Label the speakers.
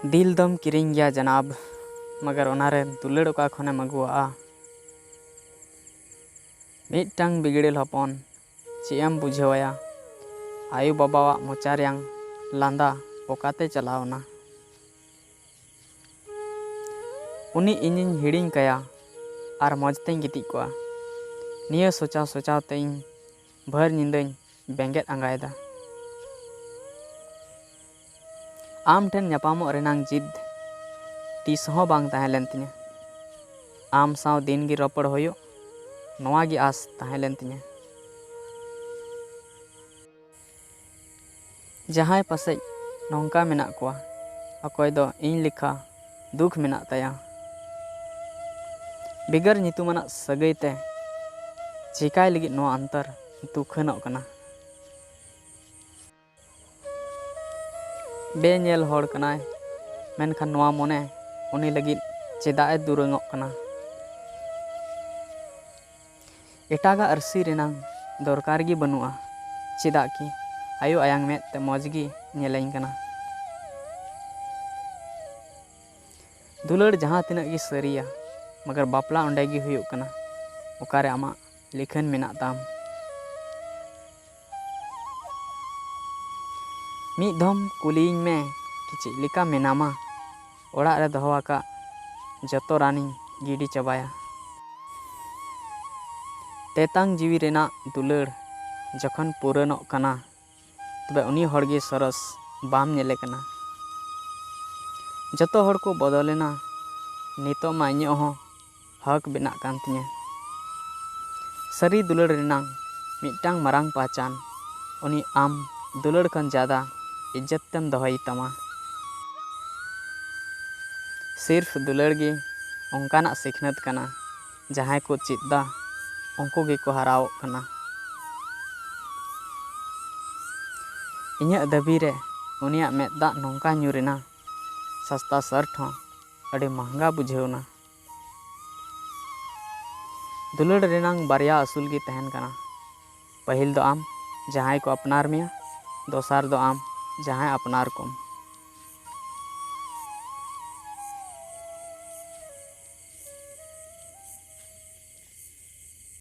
Speaker 1: दिल दम किरिंग गया जनाब, मगर ओनारे दुलड़ ओका खनेम अगुआ। मिटटांग बिगड़ेल हपन चेम बुझेवया, आयु बाबावा मोचा रेयां लांदा ओकाते चलावना। उनी इनिन हिड़िंग कया आर मौजतें गितिज कोआ। निया सोचाव सोचाव ते इन भर निंदाñ बेंगेत आंगायदा। आम ठेन ᱧᱟᱯᱟᱢᱚᱜ रेनांग जिद तीस हों बांग ताहेलेन तिᱧा। आम साव दिन गी रपड़ होयो नोआ गी आस ताहेलेन तिᱧा। जहाय पासेज नोंका मेना कोआ, अकोय दो इñ लेखा दुख मेना ताया। बिगर नितुमाना सगैते चिकाय लगित नोआ अंतर दुखनोग कना। बेनेल होड़ कनाय, मेनखान नोआ मोने उनी लगित चेदाए दुरंगोग कना। एटागा अरसी रेनांग दरकार गी बनुआ, चेदा कि आयु आयांग मेद ते मौजगी नेलेñ कना। दुलड़ जहाँ तिनक गी सरिया, मगर बापला ओंडे गी हुयुग कना, ओकारे आमा लिखन मेना ताम। मिद धम कुलिइñ मे कि चेद लेका मेनामा, ओड़ाग रे दोहो आका जतो रानिñ गिडी चाबाया। तेतांग जीवी रेना दुलड़ जखन पुरानोग कना, तबे उनी होड़गे सरस बाम नेले कना। जतो होड़ को बदलेना, नितो मा इñो हो हक बेनाग कान तिñा। सरी दुलड़ रेनांग मिटटांग मारांग पहचान उनी आम दुलड़ खन ज्यादा इज्जत तेम दोहई तमा। सिर्फ दुलड़ गे ओंकाना सिखनत कना, जहाय को चिद्दा उनको गे को हराओ कना। इᱧाग दाबी रे उनियाग मेदा नोंका ᱧᱩᱨᱮᱱᱟ, सस्ता शर्ट हो अड़ी महंगा बुझेवना। दुलड़ रेनांग बारिया असूल गी तहन कना। पहिल दो आम जहाय को अपनार मिया, दोसार दो आम जहाय अपनार कोम।